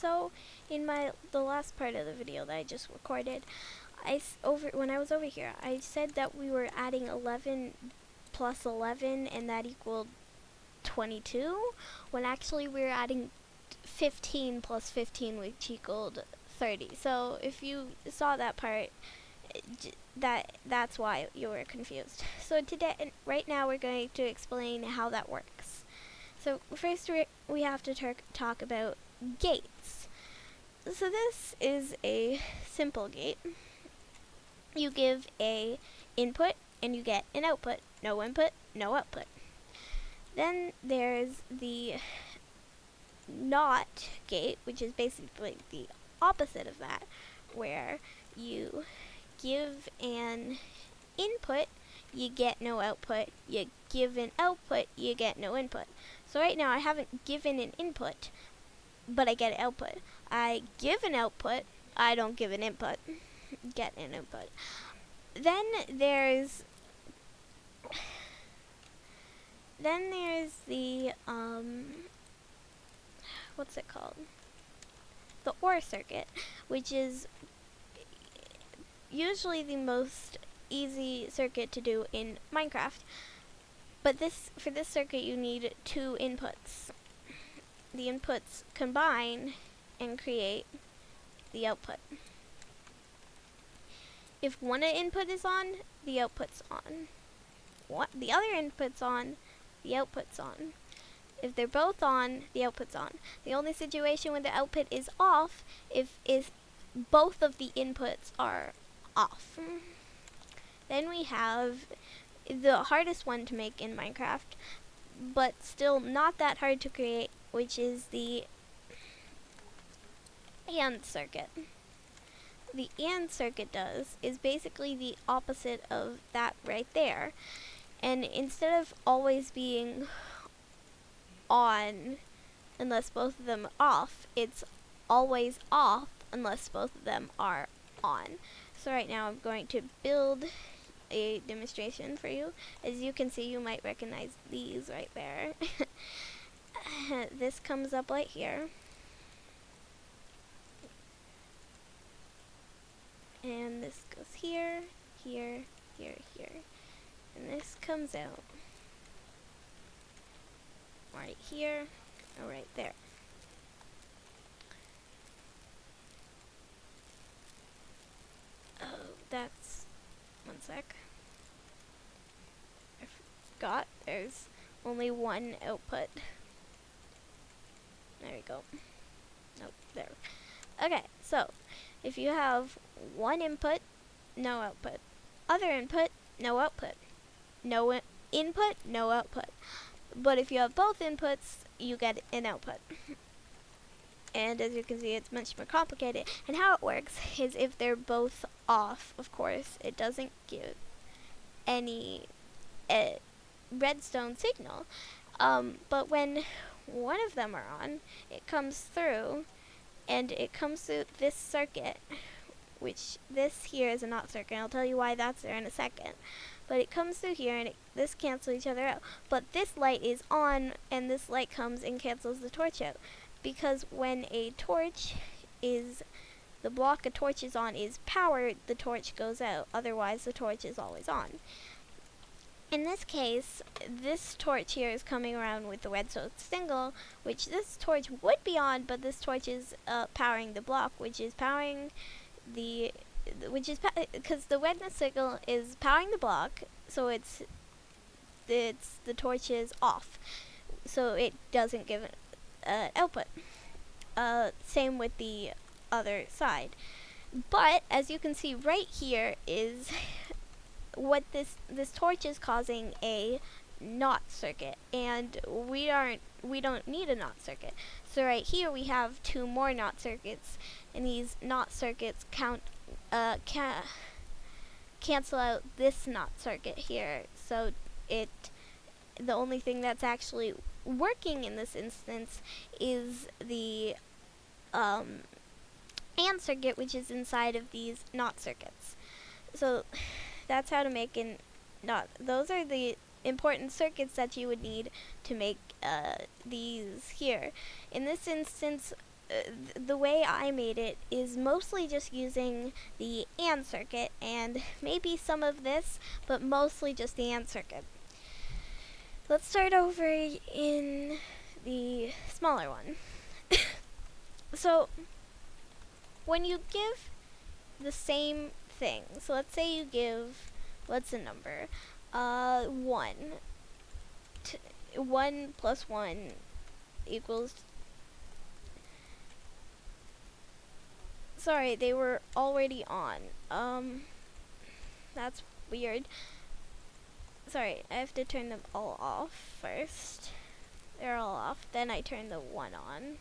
So in the last part of the video that I just recorded, when I was over here, I said that we were adding 11 plus 11 and that equaled 22, when actually we were adding 15 plus 15, which equaled 30. So if you saw that part, that's why you were confused. So right now we're going to explain how that works. So first we have to talk about gates. So this is a simple gate. You give a input and you get an output. No input, no output. Then there's the NOT gate, which is basically the opposite of that, where you give an input, you get no output. You give an output, you get no input. So right now I haven't given an input, but I get an output. I give an output, I don't give an input, get an input. Then there's the what's it called? The OR circuit, which is usually the most easy circuit to do in Minecraft. But for this circuit you need two inputs. The inputs combine and create the output. If one input is on, the output's on. The other input's on, the output's on. If they're both on, the output's on. The only situation when the output is off if both of the inputs are off. Then we have the hardest one to make in Minecraft, but still not that hard to create, which is the AND circuit. The AND circuit is basically the opposite of that right there. And instead of always being on unless both of them are off, it's always off unless both of them are on. So right now I'm going to build a demonstration for you. As you can see, you might recognize these right there. This comes up right here. And this goes here, here, here, here. And this comes out right here, or right there. Oh, that's, one sec. I forgot there's only one output. There we go. Nope, there. Okay, so if you have one input, no output. Other input, no output. No input, no output. But if you have both inputs, you get an output. And as you can see, it's much more complicated. And how it works is if they're both off, of course, it doesn't give any redstone signal. But when one of them are on, it comes through, and it comes through this circuit, which this here is a NOT circuit. I'll tell you why that's there in a second. But it comes through here, and this cancels each other out. But this light is on, and this light comes and cancels the torch out. Because when a torch is, the block a torch is on is powered, the torch goes out. Otherwise, the torch is always on. In this case, this torch here is coming around with the redstone signal, which this torch would be on, but this torch is powering the block, which is powering the, because the redness signal is powering the block, so it's the torch is off, so it doesn't give an output. Same with the other side. But as you can see right here is what this torch is causing a NOT circuit, and we don't need a NOT circuit. So right here we have two more NOT circuits, and these NOT circuits cancel out this NOT circuit here. So the only thing that's actually working in this instance is the AND circuit, which is inside of these NOT circuits. So that's how to make an NOT. Those are the important circuits that you would need to make these here. In this instance, the way I made it is mostly just using the AND circuit and maybe some of this, but mostly just the AND circuit. Let's start over in the smaller one. So when you give the same thing, so let's say you give, what's the number? 1. 1 plus 1 equals, sorry, they were already on. That's weird. Sorry, I have to turn them all off first. They're all off. Then I turn the 1 on.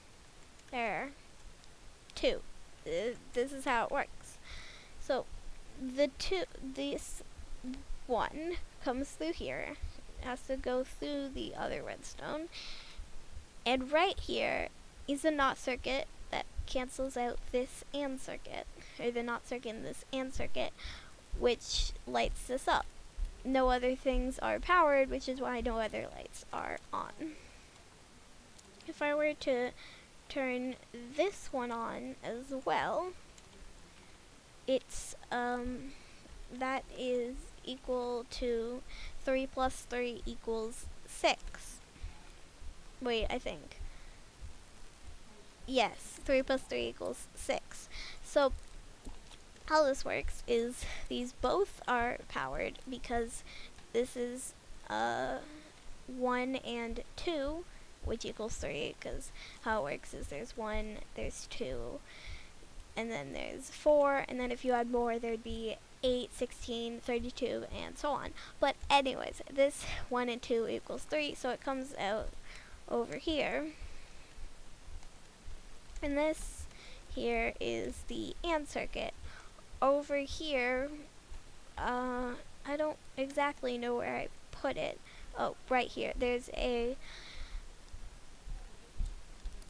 There. 2. This is how it works. So this 1 comes through here. It has to go through the other redstone. And right here is a NOT circuit that cancels out this AND circuit, or the NOT circuit in this AND circuit, which lights this up. No other things are powered, which is why no other lights are on. If I were to turn this one on as well, it's that is equal to 3 plus 3 equals 6. Wait, I think. Yes, 3 plus 3 equals 6. So how this works is these both are powered because this is 1 and 2, which equals 3, because how it works is there's 1, there's 2, and then there's 4, and then if you add more there'd be 8, 16, 32, and so on. But anyways, this 1 and 2 equals 3, so it comes out over here. And this here is the AND circuit. Over here, I don't exactly know where I put it. Oh, right here. There's a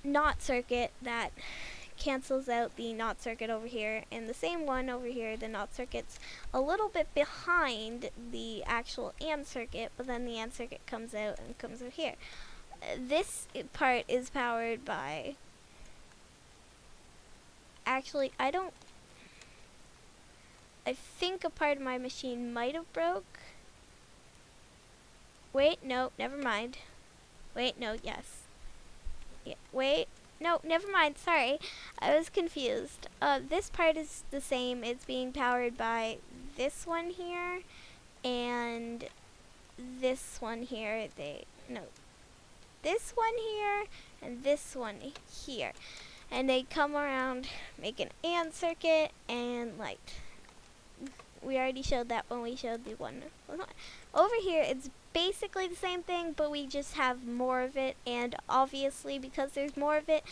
NOT circuit that cancels out the NOT circuit over here, and the same one over here, the NOT circuit's a little bit behind the actual AND circuit, but then the AND circuit comes out and comes over here. This part is powered by, actually, I think a part of my machine might have broke. Wait, no, never mind. Wait, no, yes. Yeah, wait, no, never mind, sorry. I was confused. This part is the same. It's being powered by this one here and this one here. This one here and this one here. And they come around, make an AND circuit, and light. We already showed that when we showed the one. Over here, it's basically the same thing, but we just have more of it, and obviously because there's more of it,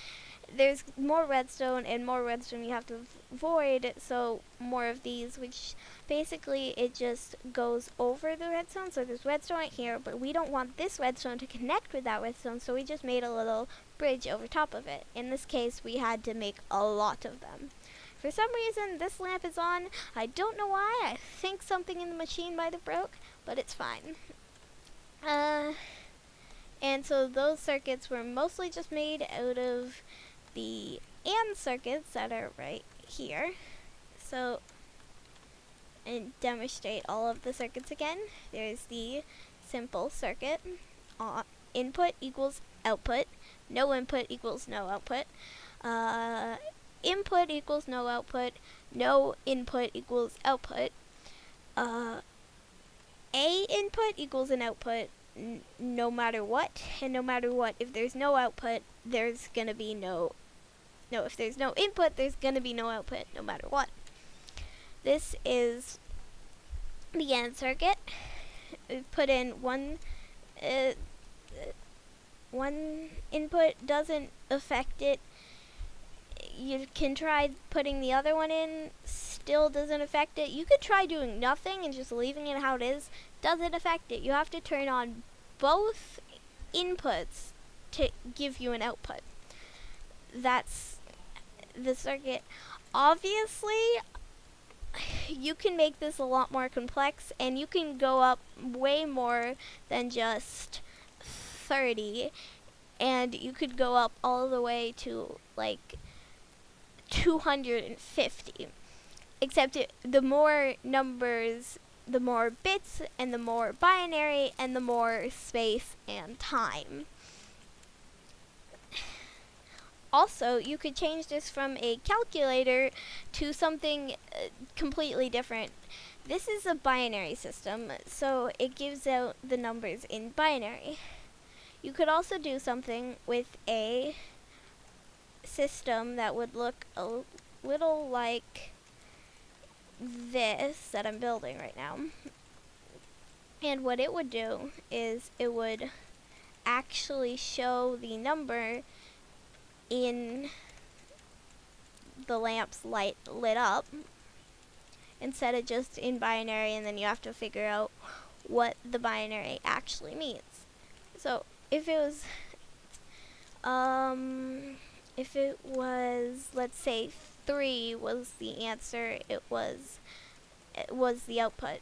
there's more redstone, and more redstone you have to avoid, so more of these, which basically it just goes over the redstone. So there's redstone right here, but we don't want this redstone to connect with that redstone, so we just made a little bridge over top of it. In this case, we had to make a lot of them. For some reason, this lamp is on. I don't know why. I think something in the machine might have broke, but it's fine. And so those circuits were mostly just made out of the AND circuits that are right here. So, and demonstrate all of the circuits again. There's the simple circuit. Input equals output. No input equals no output. Input equals no output. No input equals output. A input equals an output no matter what, and no matter what, if there's no output, there's gonna be if there's no input, there's gonna be no output no matter what. This is the AND circuit. Put in one input, doesn't affect it. You can try putting the other one in, still doesn't affect it. You could try doing nothing and just leaving it how it is, doesn't affect it. You have to turn on both inputs to give you an output. That's the circuit. Obviously, you can make this a lot more complex, and you can go up way more than just 30 and you could go up all the way to like 250. Except the more numbers, the more bits, and the more binary, and the more space and time. Also, you could change this from a calculator to something completely different. This is a binary system, so it gives out the numbers in binary. You could also do something with a system that would look a little like this that I'm building right now. And what it would do is it would actually show the number in the lamp's light lit up instead of just in binary, and then you have to figure out what the binary actually means. So if it was, let's say 3 was the answer, it was the output,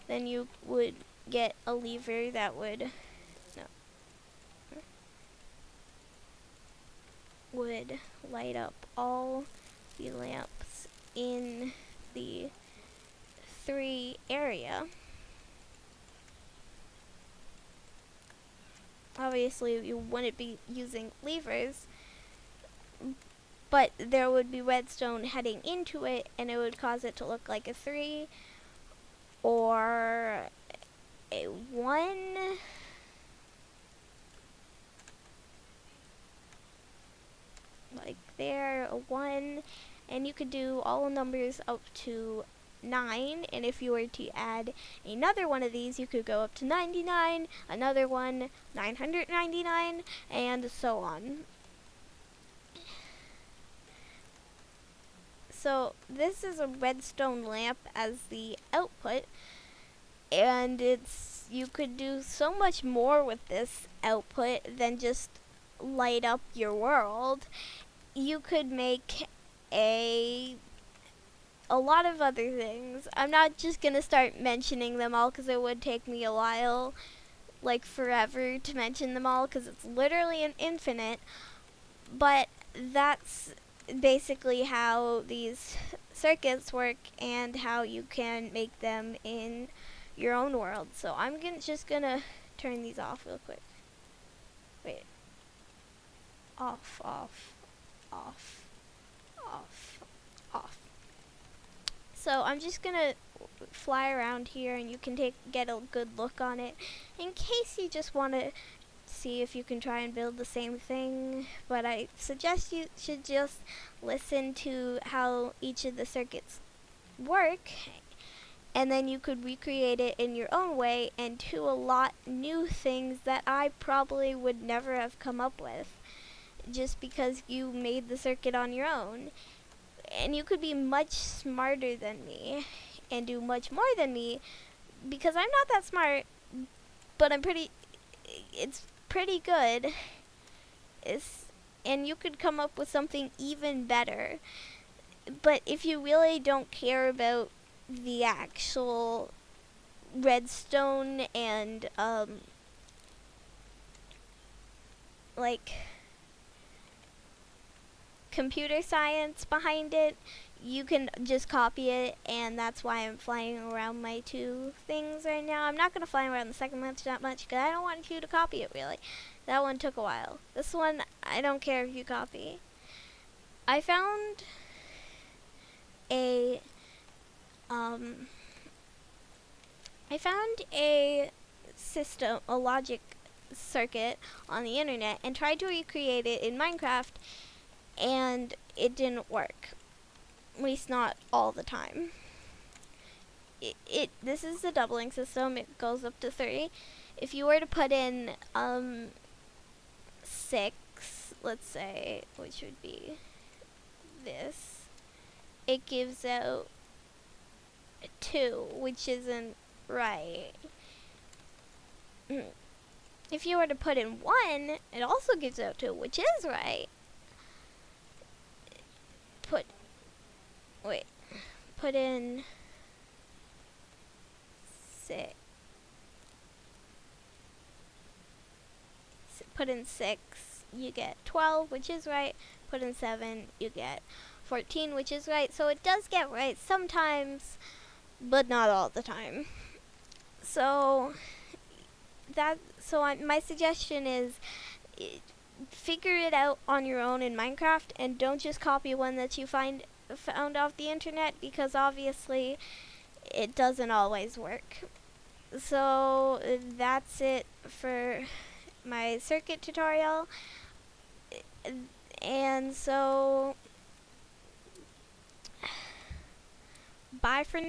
then you would get a lever that would light up all the lamps in the 3 area. Obviously you wouldn't be using levers, but there would be redstone heading into it, and it would cause it to look like a 3 or a 1. Like there, a 1, and you could do all numbers up to 9, and if you were to add another one of these, you could go up to 99, another one, 999, and so on. So this is a redstone lamp as the output, and you could do so much more with this output than just light up your world. You could make a lot of other things. I'm not just gonna start mentioning them all because it would take me a while, like forever, to mention them all because it's literally an infinite. But that's basically how these circuits work and how you can make them in your own world. So I'm just gonna turn these off real quick. Wait. Off, off, off, off, off. So I'm just gonna fly around here, and you can get a good look on it in case you just want to see if you can try and build the same thing. But I suggest you should just listen to how each of the circuits work, and then you could recreate it in your own way and do a lot new things that I probably would never have come up with just because you made the circuit on your own. And you could be much smarter than me and do much more than me because I'm not that smart, but it's pretty good. And you could come up with something even better. But if you really don't care about the actual redstone and like computer science behind it, you can just copy it, and that's why I'm flying around my 2 things right now. I'm not going to fly around the second one that much because I don't want you to copy it really. That one took a while. This one, I don't care if you copy. I found a system, a logic circuit on the internet, and tried to recreate it in Minecraft, and it didn't work. At least not all the time. This is the doubling system. It goes up to 3. If you were to put in 6, let's say, which would be this, it gives out 2, which isn't right. If you were to put in 1, it also gives out 2, which is right. Put in 6. Put in 6. you get 12, which is right. Put in 7, you get 14, which is right. So it does get right sometimes, but not all the time. So my suggestion is figure it out on your own in Minecraft, and don't just copy one that you found off the internet, because obviously it doesn't always work. So that's it for my circuit tutorial, and so bye for now.